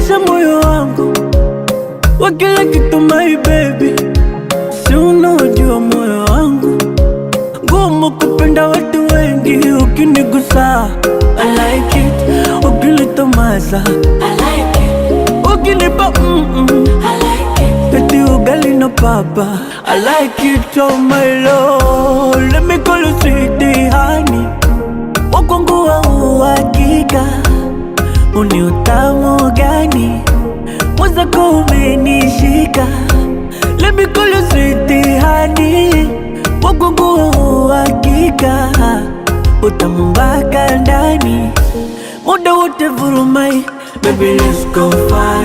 umeuridhisha moyo wangu wa kila kitu my baby. Si unaojua moyo wangu ngumu kupenda watu wengi. Ukinigusa I like it, ukinitomasa I like it, ukinipa I like it, eti ugali na papa I like it, oh my lord. Let me call you sweetie honey, wakwangu wa uhakika. Uni utamu gani mwenzako umenishika. Let me call you sweetie honey, wakwangu wa uhakika. Utamu mpaka ndani, muda wote vurumai. Baby let's go far